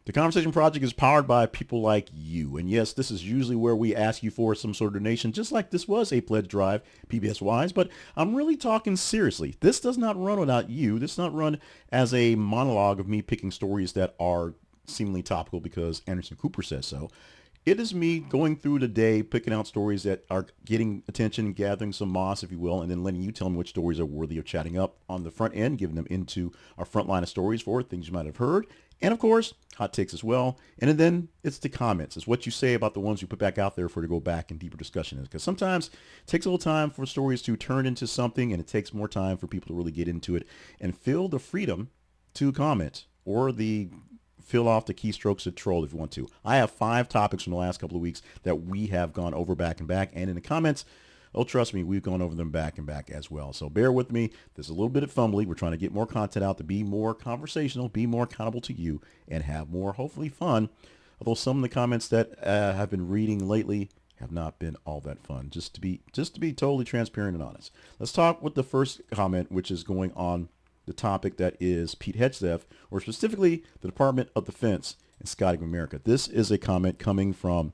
The Conversation Project is powered by people like you. And yes, this is usually where we ask you for some sort of donation, just like this was a pledge drive, PBS wise. But I'm really talking seriously. This does not run without you. This does not run as a monologue of me picking stories that are seemingly topical because Anderson Cooper says so. It is me going through the day, picking out stories that are getting attention, gathering some moss, if you will, and then letting you tell me which stories are worthy of chatting up on the front end, giving them into our front line of stories for things you might have heard. And of course, hot takes as well. And then it's the comments. It's what you say about the ones you put back out there for to go back in deeper discussion. Because sometimes it takes a little time for stories to turn into something, and it takes more time for people to really get into it and feel the freedom to comment or the fill off the keystrokes to troll if you want to. I have 5 topics from the last couple of weeks that we have gone over back and back. And in the comments, oh, trust me, we've gone over them back and back as well. So bear with me. There's a little bit of fumbly. We're trying to get more content out to be more conversational, be more accountable to you, and have more, hopefully, fun. Although some of the comments that I've been reading lately have not been all that fun, just to be totally transparent and honest. Let's talk with the first comment, which is going on the topic that is Pete Hegseth, or specifically the Department of Defense and Scouting of America. This is a comment coming from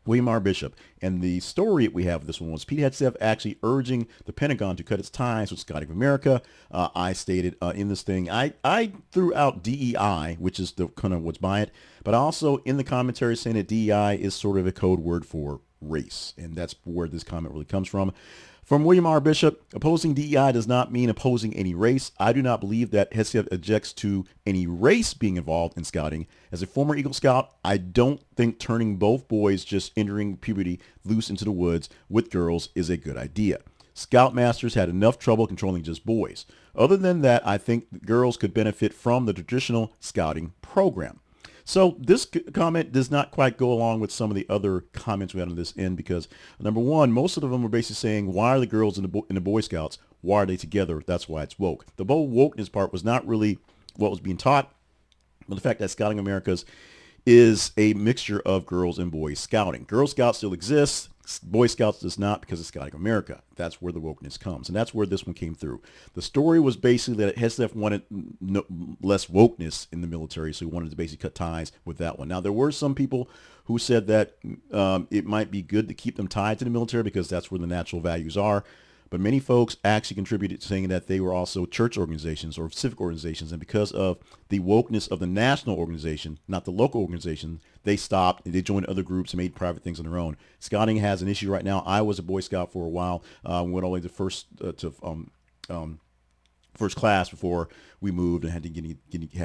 William R. Bishop. And the story we have with this one was Pete Hegseth actually urging the Pentagon to cut its ties with Scouting of America. I stated in this thing, I threw out DEI, which is the kind of what's by it, but also in the commentary saying that DEI is sort of a code word for race. And that's where this comment really comes from. From William R. Bishop, opposing DEI does not mean opposing any race. I do not believe that Hegseth objects to any race being involved in scouting. As a former Eagle Scout, I don't think turning both boys just entering puberty loose into the woods with girls is a good idea. Scoutmasters had enough trouble controlling just boys. Other than that, I think girls could benefit from the traditional scouting program. So this comment does not quite go along with some of the other comments we had on this end because, number one, most of them were basically saying, why are the girls in the Boy Scouts? Why are they together? That's why it's woke. The whole wokeness part was not really what was being taught, but the fact that Scouting Americas is a mixture of girls and boys scouting. Girl Scouts still exists. Boy Scouts does not because of Scouting America. That's where the wokeness comes. And that's where this one came through. The story was basically that Hegseth wanted less wokeness in the military, so he wanted to basically cut ties with that one. Now, there were some people who said that it might be good to keep them tied to the military because that's where the natural values are. But many folks actually contributed to saying that they were also church organizations or civic organizations. And because of the wokeness of the national organization, not the local organization, they stopped. They joined other groups and made private things on their own. Scouting has an issue right now. I was a Boy Scout for a while. Went all the way to first class before we moved and had a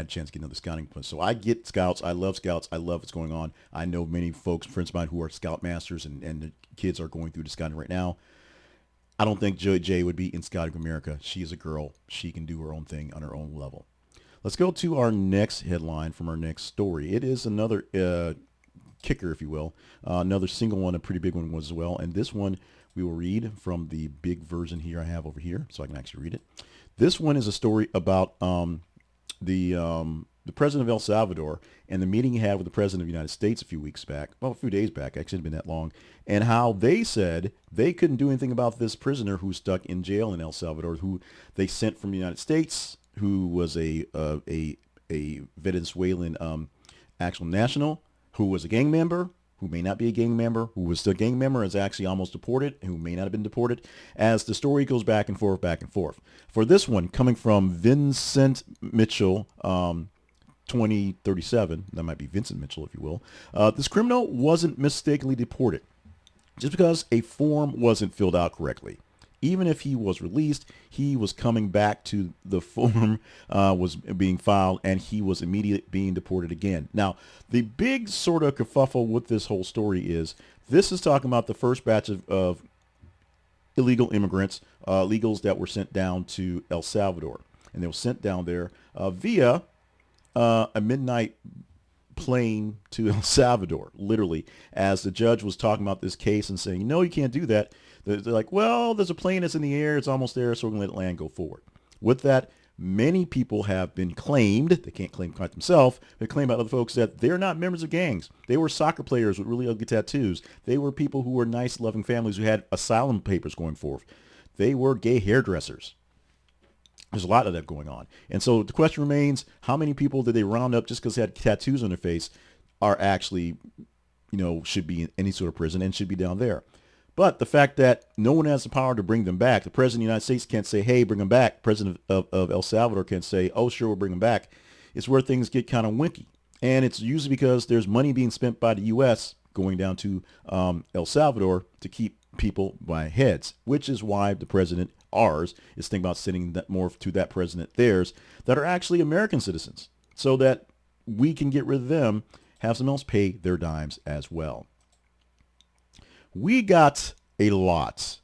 chance to get another scouting place. So I get Scouts. I love Scouts. I love what's going on. I know many folks, friends of mine who are Scoutmasters and the kids are going through the scouting right now. I don't think J would be in Scouting America. She is a girl. She can do her own thing on her own level. Let's go to our next headline from our next story. It is another kicker, if you will, another single one, a pretty big one as well. And this one we will read from the big version here I have over here, so I can actually read it. This one is a story about the president of El Salvador and the meeting he had with the president of the United States a few days back, actually it hadn't been that long, and how they said they couldn't do anything about this prisoner who's stuck in jail in El Salvador, who they sent from the United States, who was a Venezuelan actual national, who was a gang member, who may not be a gang member, who was still a gang member, is actually almost deported, who may not have been deported, as the story goes back and forth, back and forth. For this one, coming from Vincent Mitchell, 2037, that might be Vincent Mitchell, if you will, this criminal wasn't mistakenly deported just because a form wasn't filled out correctly. Even if he was released, he was coming back to the form was being filed, and he was immediately being deported again. Now, the big sort of kerfuffle with this whole story is this is talking about the first batch of illegal immigrants, illegals that were sent down to El Salvador. And they were sent down there via a midnight plane to El Salvador, literally, as the judge was talking about this case and saying, no, you can't do that. They're like, well, there's a plane that's in the air. It's almost there, so we're going to let it land, go forward. With that, many people have been claimed, they can't claim quite themselves, they claim about other folks that they're not members of gangs. They were soccer players with really ugly tattoos. They were people who were nice, loving families who had asylum papers going forth. They were gay hairdressers. There's a lot of that going on. And so the question remains, how many people did they round up just because they had tattoos on their face are actually, should be in any sort of prison and should be down there? But the fact that no one has the power to bring them back, the president of the United States can't say, hey, bring them back. The president of El Salvador can't say, oh, sure, we'll bring them back. It's where things get kind of winky. And it's usually because there's money being spent by the U.S. going down to El Salvador to keep people by heads, which is why the president, ours, is thinking about sending that more to that president, theirs, that are actually American citizens, so that we can get rid of them, have someone else pay their dimes as well. We got a lot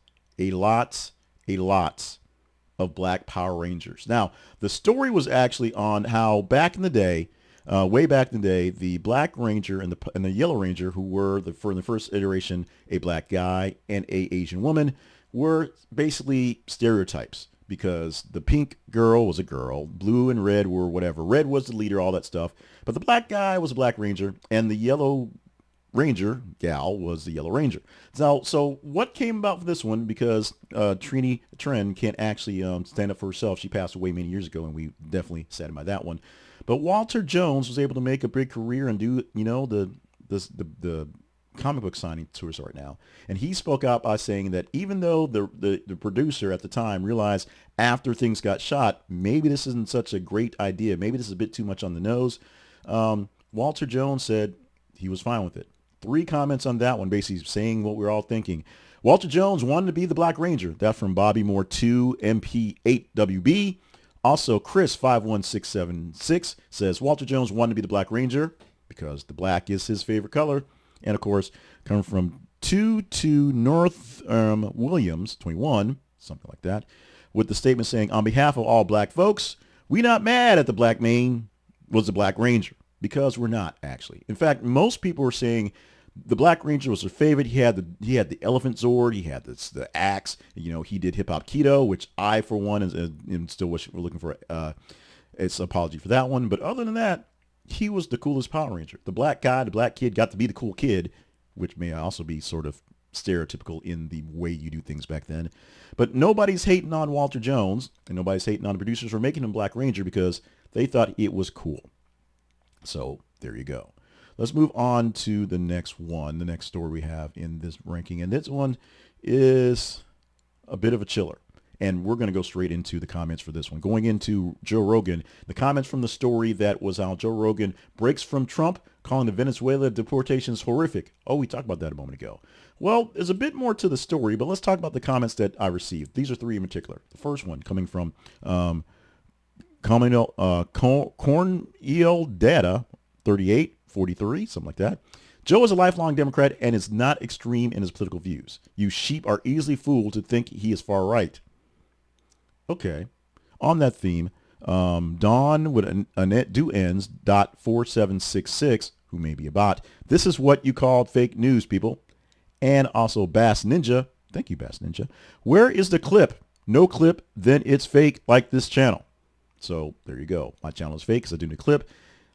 of Black Power Rangers. Now, the story was actually on how back in the day, way back in the day, the Black Ranger and the Yellow Ranger, who were for the first iteration a black guy and a Asian woman, were basically stereotypes, because the pink girl was a girl, blue and red were whatever. Red was the leader, all that stuff. But the black guy was a Black Ranger, and the Yellow Ranger gal was the Yellow Ranger. Now, so what came about for this one? Because Trini Tren can't actually stand up for herself. She passed away many years ago, and we definitely saddened by that one. But Walter Jones was able to make a big career and do, the comic book signing tours right now. And he spoke out by saying that even though the producer at the time realized after things got shot, maybe this isn't such a great idea, maybe this is a bit too much on the nose, Walter Jones said he was fine with it. 3 comments on that one, basically saying what we're all thinking. Walter Jones wanted to be the Black Ranger. That from Bobby Moore 2 MP8WB. Also, Chris 51676 says Walter Jones wanted to be the Black Ranger because the black is his favorite color. And of course, coming from 2 North Williams 21, something like that, with the statement saying, on behalf of all black folks, we not mad at the black man was the Black Ranger, because we're not actually. In fact, most people were saying the Black Ranger was their favorite. He had the elephant Zord. He had the axe. He did hip hop keto, which I, for one, and still wish we're looking for its apology for that one. But other than that, he was the coolest Power Ranger. The black guy, the black kid got to be the cool kid, which may also be sort of stereotypical in the way you do things back then. But nobody's hating on Walter Jones, and nobody's hating on the producers for making him Black Ranger because they thought it was cool. So there you go. Let's move on to the next one, the next story we have in this ranking. And this one is a bit of a chiller. And we're going to go straight into the comments for this one. Going into Joe Rogan, the comments from the story that was how Joe Rogan breaks from Trump, calling the Venezuela deportations horrific. Oh, we talked about that a moment ago. Well, there's a bit more to the story, but let's talk about the comments that I received. These are 3 in particular. The first one coming from Cornel Data 3843, something like that. Joe is a lifelong Democrat and is not extreme in his political views. You sheep are easily fooled to think he is far right. Okay. On that theme, Dawn with Annette Duens .4766, who may be a bot. This is what you called fake news, people. And also Bass Ninja. Thank you, Bass Ninja. Where is the clip? No clip, then it's fake, like this channel. So there you go. My channel is fake because I do the clip.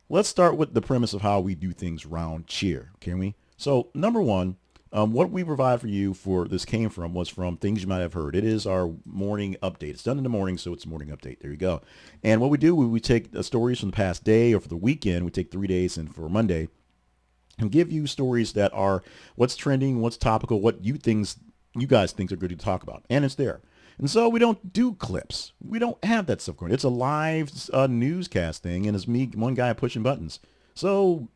Let's start with the premise of how we do things round cheer, can we? So number one, what we provide for you for this was from things you might have heard. It is our morning update. It's done in the morning, so it's a morning update. There you go. And what we do, we take stories from the past day or for the weekend. We take 3 days and for Monday and give you stories that are what's trending, what's topical, what you guys think are good to talk about. And it's there. And so we don't do clips. We don't have that stuff going. It's a live newscast thing, and it's me, one guy pushing buttons. So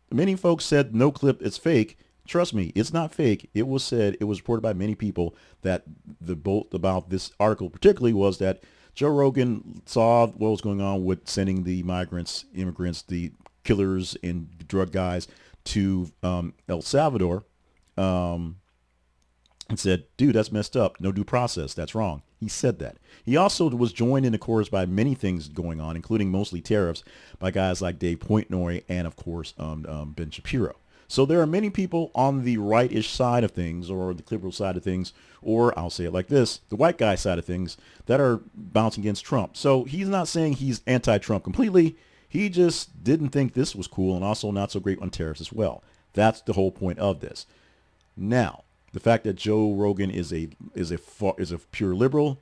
many folks said no clip, it's fake. Trust me, it's not fake. It was reported by many people that the bolt about this article particularly was that Joe Rogan saw what was going on with sending the migrants, immigrants, the killers and drug guys to El Salvador, and said, dude, that's messed up. No due process. That's wrong. He said that. He also was joined in the chorus by many things going on, including mostly tariffs, by guys like Dave Portnoy and, of course, Ben Shapiro. So there are many people on the right-ish side of things, or the liberal side of things, or I'll say it like this, the white guy side of things, that are bouncing against Trump. So he's not saying he's anti-Trump completely. He just didn't think this was cool, and also not so great on tariffs as well. That's the whole point of this. Now, the fact that Joe Rogan is a pure liberal,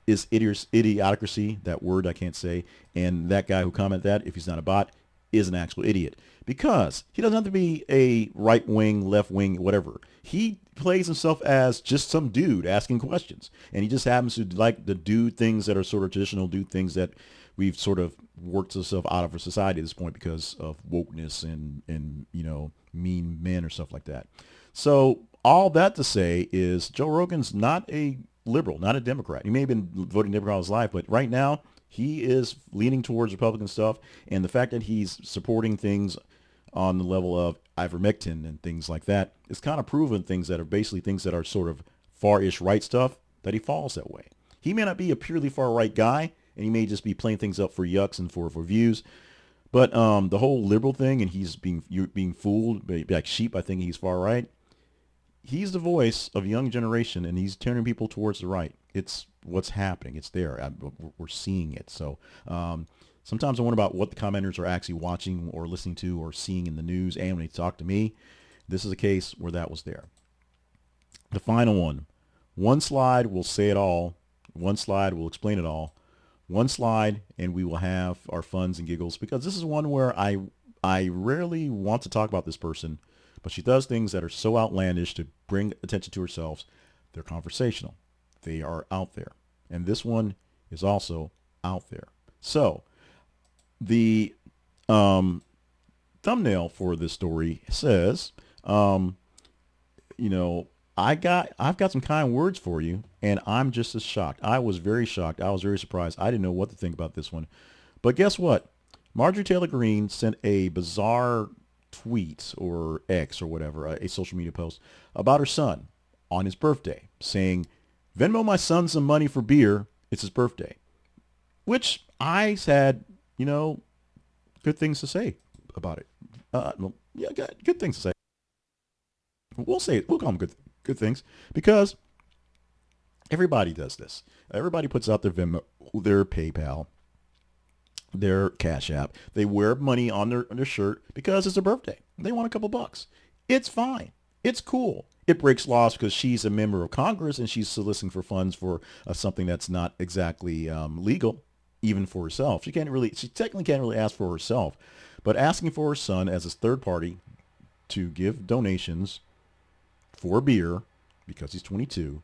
is idiocracy, that word I can't say, and that guy who commented that, if he's not a bot, is an actual idiot. Because he doesn't have to be a right wing, left wing, whatever. He plays himself as just some dude asking questions. And he just happens to like to do things that are sort of traditional, do things that we've sort of worked ourselves out of our society at this point because of wokeness and mean men or stuff like that. So all that to say is Joe Rogan's not a liberal, not a Democrat. He may have been voting Democrat all his life, but right now he is leaning towards Republican stuff. And the fact that he's supporting things on the level of ivermectin and things like that is kind of proven things that are basically things that are sort of far-ish right stuff, that he falls that way. He may not be a purely far-right guy, and he may just be playing things up for yucks and for views. But the whole liberal thing, and you're being fooled like sheep, I think he's far right. He's the voice of a young generation, and he's turning people towards the right. It's what's happening. It's there. We're seeing it. So sometimes I wonder about what the commenters are actually watching or listening to or seeing in the news. And when they talk to me, this is a case where that was there. The final one. One slide will say it all. One slide will explain it all. One slide, and we will have our funs and giggles, because this is one where I rarely want to talk about this person, but she does things that are so outlandish to bring attention to herself. They're conversational. They are out there. And this one is also out there. So the thumbnail for this story says, I've got some kind words for you, and I'm just as shocked. I was very shocked. I was very surprised. I didn't know what to think about this one. But guess what? Marjorie Taylor Greene sent a bizarre tweet, or X or whatever, a social media post about her son on his birthday, saying, Venmo my son some money for beer. It's his birthday. Which I had, good things to say about it. Good things to say. We'll say it. We'll call them good things, because everybody does this. Everybody puts out their Venmo, their PayPal, their Cash App. They wear money on their shirt because it's their birthday. They want a couple bucks. It's fine. It's cool. It breaks laws because she's a member of Congress and she's soliciting for funds for something that's not exactly legal, even for herself. She technically can't really ask for herself, but asking for her son as a third party to give donations for beer because he's 22,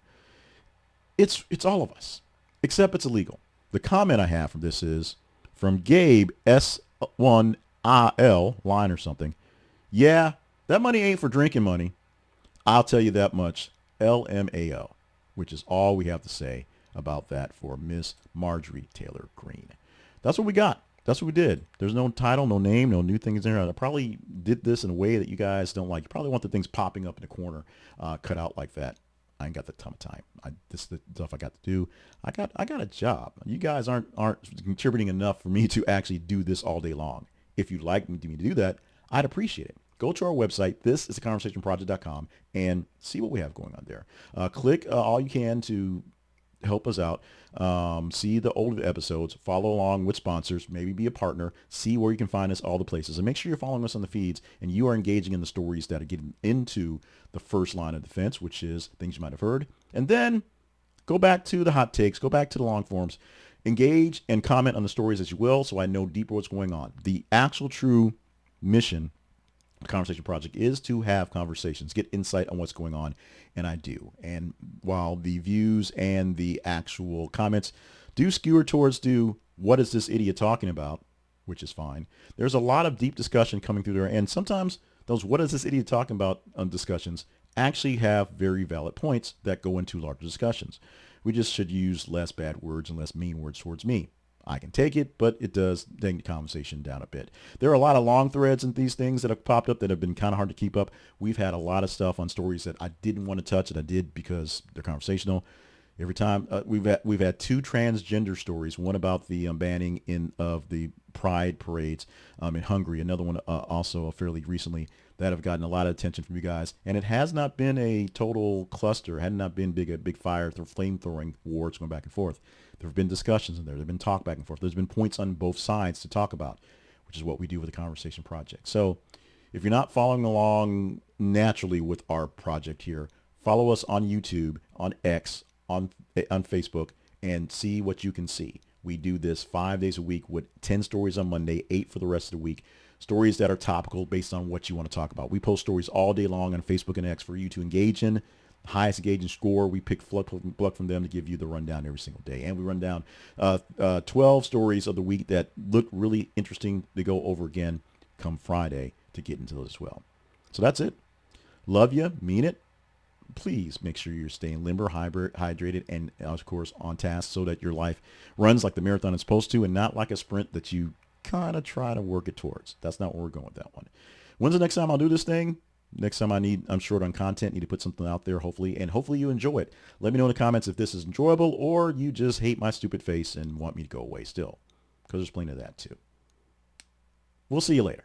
it's all of us, except it's illegal. The comment I have from this is from Gabe S1IL line or something. Yeah, that money ain't for drinking money. I'll tell you that much. LMAO, which is all we have to say about that for Miss Marjorie Taylor Greene. That's what we got. That's what we did. There's no title, no name, no new things in there. I probably did this in a way that you guys don't like. You probably want the things popping up in the corner, cut out like that. I ain't got the ton of time. This is the stuff I got to do. I got a job. You guys aren't contributing enough for me to actually do this all day long. If you'd like me to do that, I'd appreciate it. Go to our website, thisisaconversationproject.com, and see what we have going on there. Click all you can to help us out. See the older episodes, follow along with sponsors, maybe be a partner, see where you can find us all the places, and make sure you're following us on the feeds and you are engaging in the stories that are getting into the first line of defense, which is things you might have heard. And then go back to the hot takes, go back to the long forms, engage and comment on the stories as you will, so I know deeper what's going on. The actual true mission the Conversation Project is to have conversations, get insight on what's going on, and I do. And while the views and the actual comments do skewer towards what is this idiot talking about, which is fine, there's a lot of deep discussion coming through there, and sometimes those what is this idiot talking about discussions actually have very valid points that go into larger discussions. We just should use less bad words and less mean words towards me. I can take it, but it does bring the conversation down a bit. There are a lot of long threads and these things that have popped up that have been kind of hard to keep up. We've had a lot of stuff on stories that I didn't want to touch, and I did because they're conversational. Every time we've had two transgender stories, one about the banning of the pride parades in Hungary, another one also fairly recently that have gotten a lot of attention from you guys, and it has not been a total cluster, had not been a big fire, flame-throwing wars going back and forth. There have been discussions in there. There have been talk back and forth. There's been points on both sides to talk about, which is what we do with the Conversation Project. So if you're not following along naturally with our project here, follow us on YouTube, on X, on Facebook, and see what you can see. We do this 5 days a week with 10 stories on Monday, 8 for the rest of the week. Stories that are topical based on what you want to talk about. We post stories all day long on Facebook and X for you to engage in. Highest engaging score, we pick pluck from them to give you the rundown every single day. And we run down 12 stories of the week that look really interesting to go over again come Friday to get into those as well. So that's it. Love you, mean it. Please make sure you're staying limber, hydrated, and of course on task so that your life runs like the marathon is supposed to and not like a sprint that you kind of try to work it towards. That's not where we're going with that one. When's the next time I'll do this thing? Next time I'm short on content, need to put something out there, hopefully, and hopefully you enjoy it. Let me know in the comments if this is enjoyable or you just hate my stupid face and want me to go away still, because there's plenty of that too. We'll see you later.